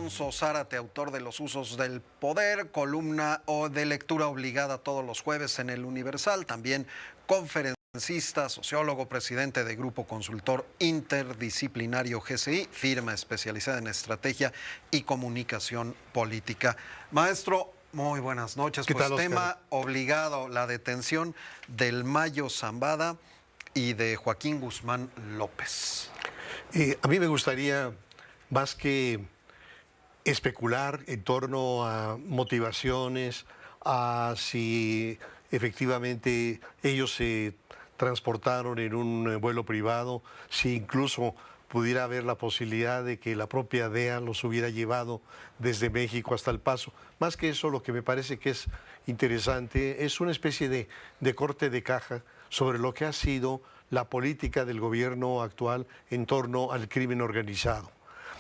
Alfonso Zárate, autor de Los usos del poder, columna o de lectura obligada todos los jueves en El Universal, también conferencista, sociólogo, presidente de Grupo Consultor Interdisciplinario GCI, firma especializada en estrategia y comunicación política. Maestro, muy buenas noches. ¿Qué Pues tal, Oscar? tema obligado, la detención del Mayo Zambada y de Joaquín Guzmán López. A mí me gustaría, más que especular en torno a motivaciones, a si efectivamente ellos se transportaron en un vuelo privado, si incluso pudiera haber la posibilidad de que la propia DEA los hubiera llevado desde México hasta El Paso. Más que eso, lo que me parece que es interesante es una especie de corte de caja sobre lo que ha sido la política del gobierno actual en torno al crimen organizado.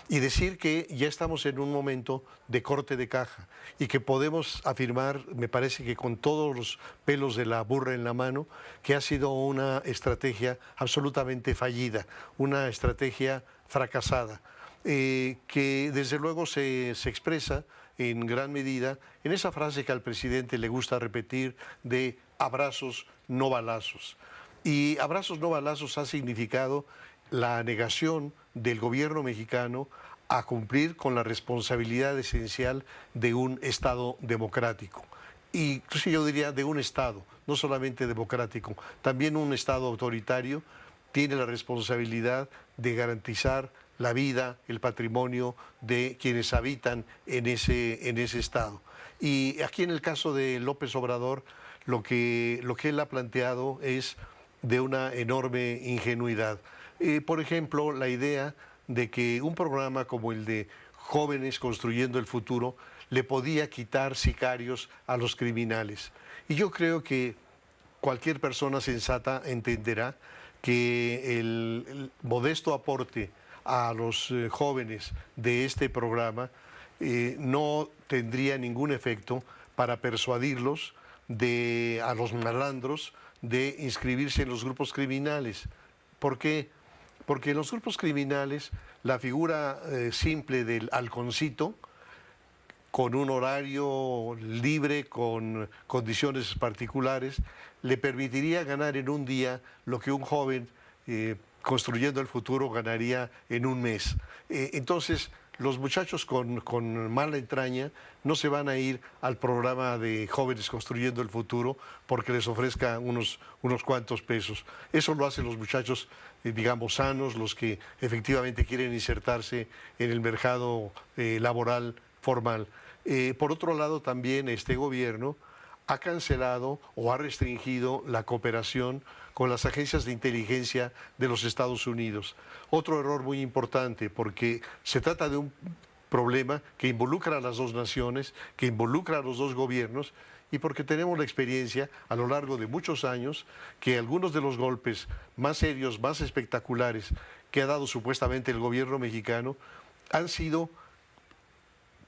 Y decir que ya estamos en un momento de corte de caja y que podemos afirmar, me parece que con todos los pelos de la burra en la mano, que ha sido una estrategia absolutamente fallida, una estrategia fracasada, que desde luego se expresa en gran medida en esa frase que al presidente le gusta repetir de abrazos, no balazos. Y abrazos no balazos ha significado la negación del gobierno mexicano a cumplir con la responsabilidad esencial de un Estado democrático. Y incluso yo diría de un Estado, no solamente democrático, también un Estado autoritario tiene la responsabilidad de garantizar la vida, el patrimonio de quienes habitan en ese Estado. Y aquí en el caso de López Obrador, lo que él ha planteado es de una enorme ingenuidad. Por ejemplo, la idea de que un programa como el de Jóvenes Construyendo el Futuro le podía quitar sicarios a los criminales. Y yo creo que cualquier persona sensata entenderá que el modesto aporte a los jóvenes de este programa no tendría ningún efecto para persuadirlos a los malandros de inscribirse en los grupos criminales. ¿Por qué? Porque en los grupos criminales la figura simple del halconcito, con un horario libre, con condiciones particulares, le permitiría ganar en un día lo que un joven construyendo el futuro ganaría en un mes. Entonces, los muchachos con mala entraña no se van a ir al programa de Jóvenes Construyendo el Futuro porque les ofrezca unos cuantos pesos. Eso lo hacen los muchachos, digamos, sanos, los que efectivamente quieren insertarse en el mercado laboral formal. Por otro lado, también este gobierno ha cancelado o ha restringido la cooperación con las agencias de inteligencia de los Estados Unidos. Otro error muy importante, porque se trata de un problema que involucra a las dos naciones, que involucra a los dos gobiernos, y porque tenemos la experiencia a lo largo de muchos años que algunos de los golpes más serios, más espectaculares que ha dado supuestamente el gobierno mexicano han sido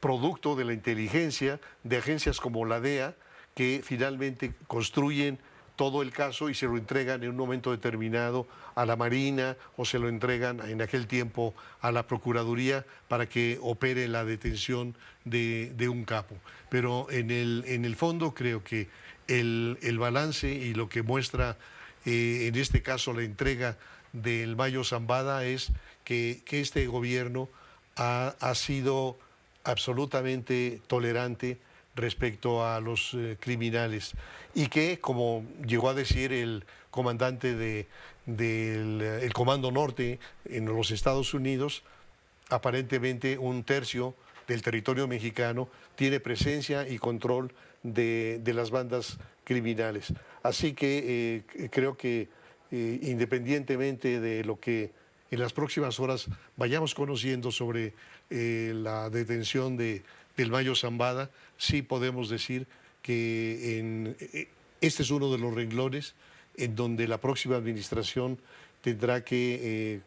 producto de la inteligencia de agencias como la DEA, que finalmente construyen todo el caso y se lo entregan en un momento determinado a la Marina o se lo entregan en aquel tiempo a la Procuraduría para que opere la detención de un capo. Pero en el fondo creo que el balance y lo que muestra en este caso la entrega del Mayo Zambada es que este gobierno ha sido absolutamente tolerante respecto a los criminales y que, como llegó a decir el comandante del Comando Norte en los Estados Unidos, aparentemente un tercio del territorio mexicano tiene presencia y control de las bandas criminales. Así que creo que independientemente de lo que en las próximas horas vayamos conociendo sobre la detención del Mayo Zambada, sí podemos decir que este es uno de los renglones en donde la próxima administración tendrá que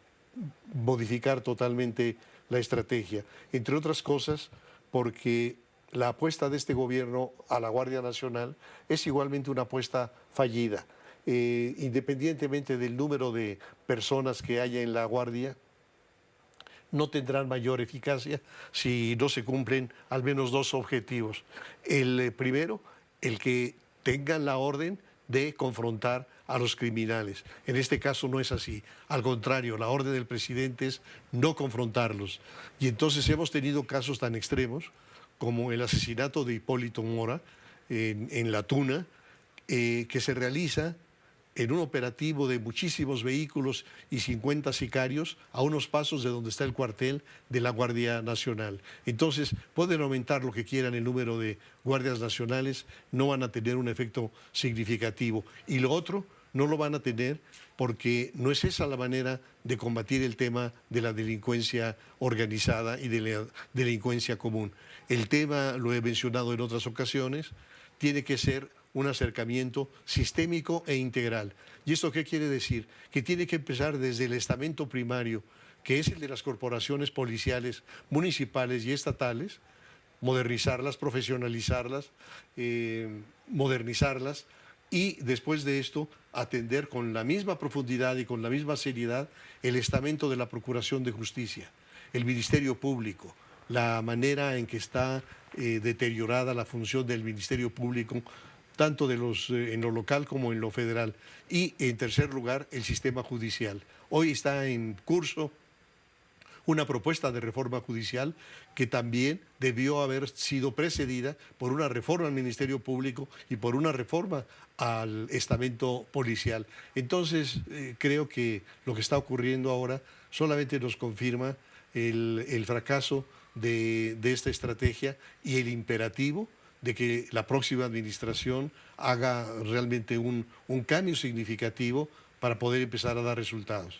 modificar totalmente la estrategia. Entre otras cosas, porque la apuesta de este gobierno a la Guardia Nacional es igualmente una apuesta fallida. Independientemente del número de personas que haya en la Guardia, no tendrán mayor eficacia si no se cumplen al menos dos objetivos. El primero, el que tengan la orden de confrontar a los criminales. En este caso no es así. Al contrario, la orden del presidente es no confrontarlos. Y entonces hemos tenido casos tan extremos como el asesinato de Hipólito Mora en La Tuna, que se realiza en un operativo de muchísimos vehículos y 50 sicarios a unos pasos de donde está el cuartel de la Guardia Nacional. Entonces, pueden aumentar lo que quieran el número de guardias nacionales, no van a tener un efecto significativo. Y lo otro, no lo van a tener porque no es esa la manera de combatir el tema de la delincuencia organizada y de la delincuencia común. El tema, lo he mencionado en otras ocasiones, tiene que ser un acercamiento sistémico e integral. ¿Y esto qué quiere decir? Que tiene que empezar desde el estamento primario, que es el de las corporaciones policiales municipales y estatales, modernizarlas, profesionalizarlas, modernizarlas, y después de esto atender con la misma profundidad y con la misma seriedad el estamento de la Procuración de Justicia, el Ministerio Público, la manera en que está deteriorada la función del Ministerio Público, tanto en lo local como en lo federal. Y, en tercer lugar, el sistema judicial. Hoy está en curso una propuesta de reforma judicial que también debió haber sido precedida por una reforma al Ministerio Público y por una reforma al estamento policial. Entonces, creo que lo que está ocurriendo ahora solamente nos confirma el fracaso de esta estrategia y el imperativo de que la próxima administración haga realmente un cambio significativo para poder empezar a dar resultados.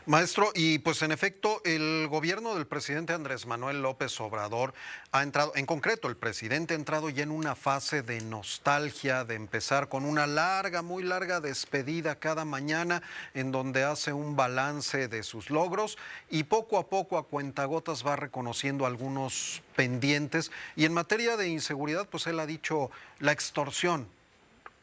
Maestro, y pues en efecto, el gobierno del presidente Andrés Manuel López Obrador ha entrado, en concreto el presidente ha entrado ya en una fase de nostalgia, de empezar con una larga, muy larga despedida cada mañana, en donde hace un balance de sus logros y poco a cuentagotas va reconociendo algunos pendientes. Y en materia de inseguridad, pues él ha dicho la extorsión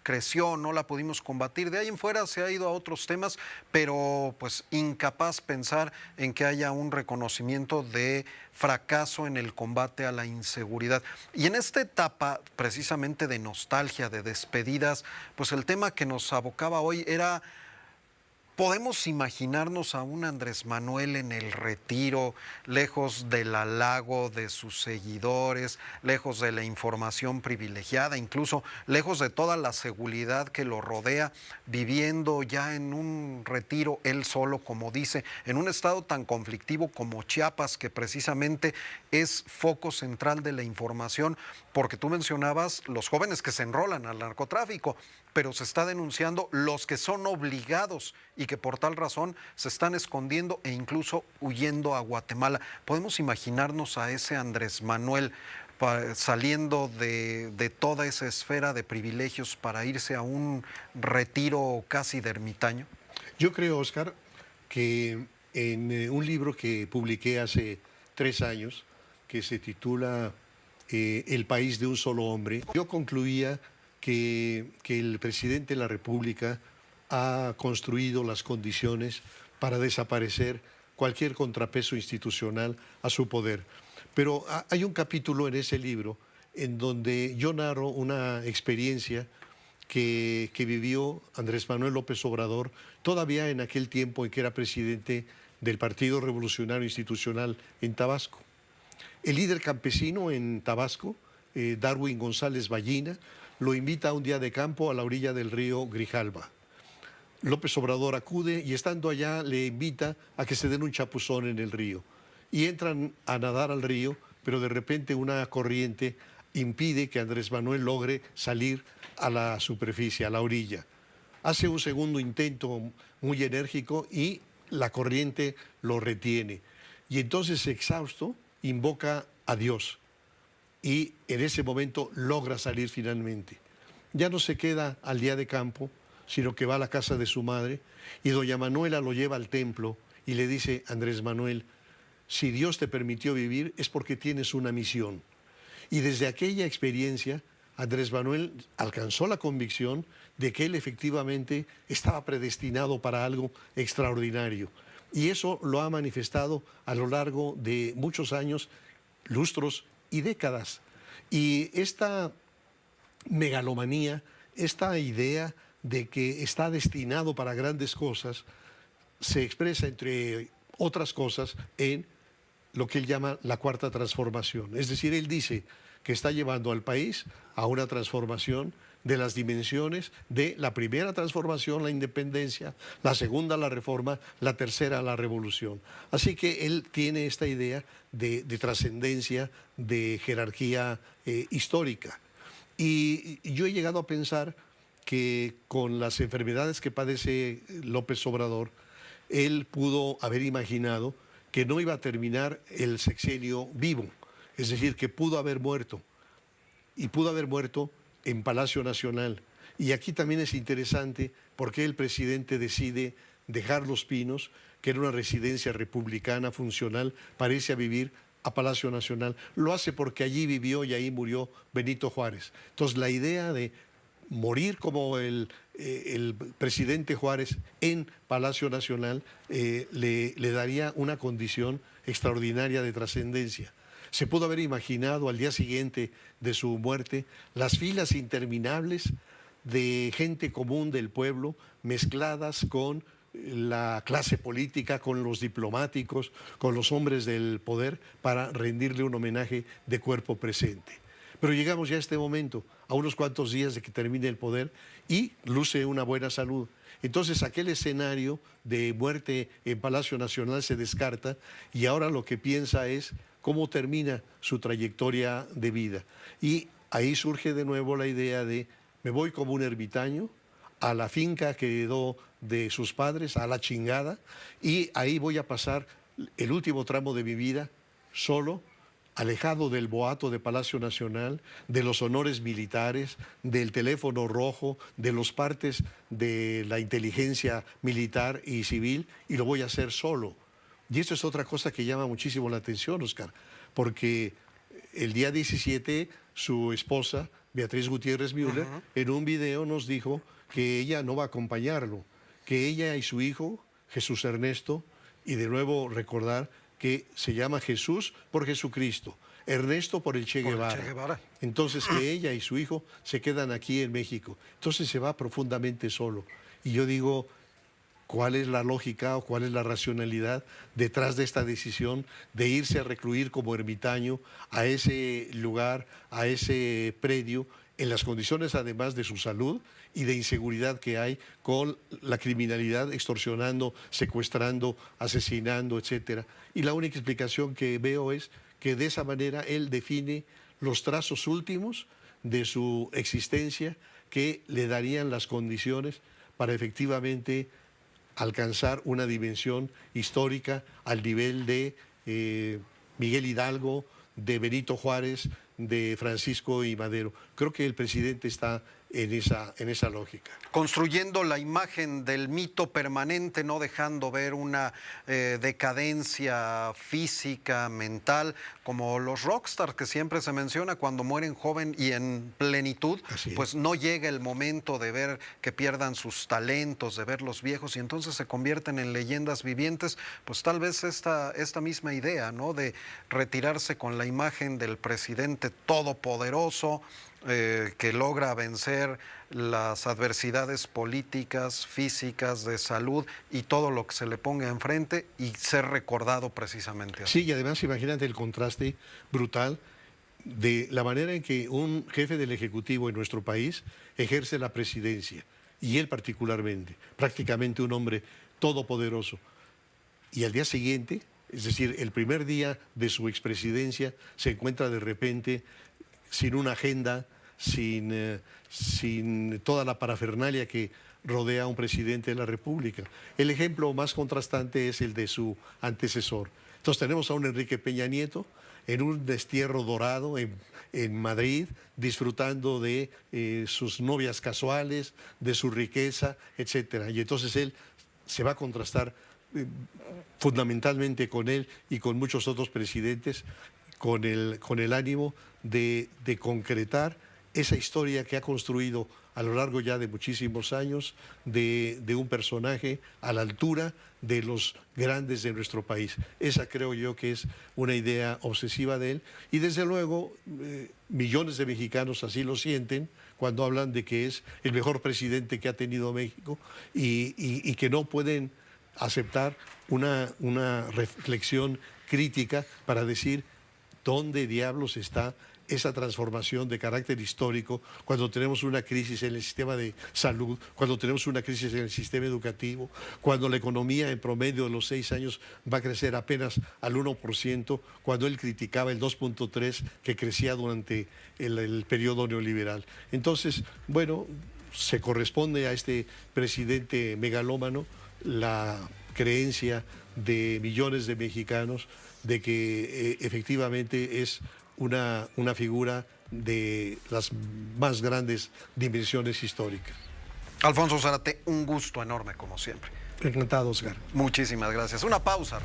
creció, no la pudimos combatir. De ahí en fuera se ha ido a otros temas, pero pues incapaz pensar en que haya un reconocimiento de fracaso en el combate a la inseguridad. Y en esta etapa precisamente de nostalgia, de despedidas, pues el tema que nos abocaba hoy era: ¿podemos imaginarnos a un Andrés Manuel en el retiro, lejos del halago de sus seguidores, lejos de la información privilegiada, incluso lejos de toda la seguridad que lo rodea, viviendo ya en un retiro él solo, como dice, en un estado tan conflictivo como Chiapas, que precisamente es foco central de la información? Porque tú mencionabas los jóvenes que se enrolan al narcotráfico, pero se está denunciando los que son obligados y que por tal razón se están escondiendo e incluso huyendo a Guatemala. ¿Podemos imaginarnos a ese Andrés Manuel saliendo de toda esa esfera de privilegios para irse a un retiro casi de ermitaño? Yo creo, Oscar, que en un libro que publiqué hace 3 años, que se titula El país de un solo hombre, yo concluía que el presidente de la República ha construido las condiciones para desaparecer cualquier contrapeso institucional a su poder. Pero hay un capítulo en ese libro en donde yo narro una experiencia que vivió Andrés Manuel López Obrador todavía en aquel tiempo en que era presidente del Partido Revolucionario Institucional en Tabasco. El líder campesino en Tabasco, Darwin González Ballina, lo invita a un día de campo a la orilla del río Grijalba. López Obrador acude y, estando allá, le invita a que se den un chapuzón en el río. Y entran a nadar al río, pero de repente una corriente impide que Andrés Manuel logre salir a la superficie, a la orilla. Hace un segundo intento muy enérgico y la corriente lo retiene. Y entonces, exhausto, invoca a Dios. Y en ese momento logra salir finalmente. Ya no se queda al día de campo, sino que va a la casa de su madre, y doña Manuela lo lleva al templo y le dice: Andrés Manuel, si Dios te permitió vivir es porque tienes una misión. Y desde aquella experiencia, Andrés Manuel alcanzó la convicción de que él efectivamente estaba predestinado para algo extraordinario, Y eso lo ha manifestado a lo largo de muchos años, lustros y décadas. Y esta megalomanía, esta idea de que está destinado para grandes cosas, se expresa, entre otras cosas, en lo que él llama la cuarta transformación. Es decir, él dice que está llevando al país a una transformación de las dimensiones de la primera transformación, la independencia, la segunda, la reforma, la tercera, la revolución. Así que él tiene esta idea de trascendencia, de jerarquía histórica. Y yo he llegado a pensar que con las enfermedades que padece López Obrador, él pudo haber imaginado que no iba a terminar el sexenio vivo, es decir, que pudo haber muerto, y pudo haber muerto en Palacio Nacional. Y aquí también es interesante por qué el presidente decide dejar Los Pinos, que era una residencia republicana funcional, para irse a vivir a Palacio Nacional. Lo hace porque allí vivió y ahí murió Benito Juárez. Entonces la idea de morir como el presidente Juárez en Palacio Nacional le daría una condición extraordinaria de trascendencia. Se pudo haber imaginado al día siguiente de su muerte las filas interminables de gente común del pueblo mezcladas con la clase política, con los diplomáticos, con los hombres del poder, para rendirle un homenaje de cuerpo presente. Pero llegamos ya a este momento, a unos cuantos días de que termine el poder, y luce una buena salud. Entonces aquel escenario de muerte en Palacio Nacional se descarta, y ahora lo que piensa es cómo termina su trayectoria de vida. Y ahí surge de nuevo la idea de: me voy como un ermitaño a la finca que heredó de sus padres, a la chingada, y ahí voy a pasar el último tramo de mi vida solo, alejado del boato de Palacio Nacional, de los honores militares, del teléfono rojo, de los partes de la inteligencia militar y civil, y lo voy a hacer solo. Y esto es otra cosa que llama muchísimo la atención, Oscar, porque el día 17 su esposa, Beatriz Gutiérrez Müller, en un video nos dijo que ella no va a acompañarlo, que ella y su hijo, Jesús Ernesto, y de nuevo recordar que se llama Jesús por Jesucristo, Ernesto por el Che Guevara. Entonces que ella y su hijo se quedan aquí en México. Entonces se va profundamente solo. Y yo digo, ¿cuál es la lógica o cuál es la racionalidad detrás de esta decisión de irse a recluir como ermitaño a ese lugar, a ese predio, en las condiciones además de su salud y de inseguridad que hay, con la criminalidad extorsionando, secuestrando, asesinando, etcétera? Y la única explicación que veo es que de esa manera él define los trazos últimos de su existencia que le darían las condiciones para efectivamente alcanzar una dimensión histórica al nivel de Miguel Hidalgo, de Benito Juárez, de Francisco I. Madero. Creo que el presidente está en esa lógica. Construyendo la imagen del mito permanente, no dejando ver una decadencia física, mental, como los rockstars que siempre se menciona cuando mueren joven y en plenitud, pues no llega el momento de ver que pierdan sus talentos, de verlos viejos, y entonces se convierten en leyendas vivientes. Pues tal vez esta misma idea, ¿no?, de retirarse con la imagen del presidente todopoderoso, que logra vencer las adversidades políticas, físicas, de salud y todo lo que se le ponga enfrente, y ser recordado precisamente así. Sí, y además imagínate el contraste brutal de la manera en que un jefe del Ejecutivo en nuestro país ejerce la presidencia, y él particularmente, prácticamente un hombre todopoderoso, y al día siguiente, es decir, el primer día de su expresidencia, se encuentra de repente sin una agenda, sin toda la parafernalia que rodea a un presidente de la República. El ejemplo más contrastante es el de su antecesor. Entonces tenemos a un Enrique Peña Nieto en un destierro dorado en Madrid, disfrutando de sus novias casuales, de su riqueza, etcétera. Y entonces él se va a contrastar fundamentalmente con él y con muchos otros presidentes, con el ánimo de concretar esa historia que ha construido a lo largo ya de muchísimos años de un personaje a la altura de los grandes de nuestro país. Esa creo yo que es una idea obsesiva de él y desde luego millones de mexicanos así lo sienten cuando hablan de que es el mejor presidente que ha tenido México y que no pueden aceptar una reflexión crítica para decir dónde diablos está esa transformación de carácter histórico cuando tenemos una crisis en el sistema de salud, cuando tenemos una crisis en el sistema educativo, cuando la economía en promedio de los 6 años va a crecer apenas al 1%, cuando él criticaba el 2.3% que crecía durante el periodo neoliberal. Entonces, bueno, se corresponde a este presidente megalómano la creencia de millones de mexicanos de que efectivamente es una figura de las más grandes dimensiones históricas. Alfonso Zárate, un gusto enorme como siempre. Encantado, Oscar. Muchísimas gracias. Una pausa.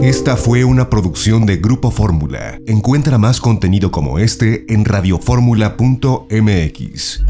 Esta fue una producción de Grupo Fórmula. Encuentra más contenido como este en radioformula.mx.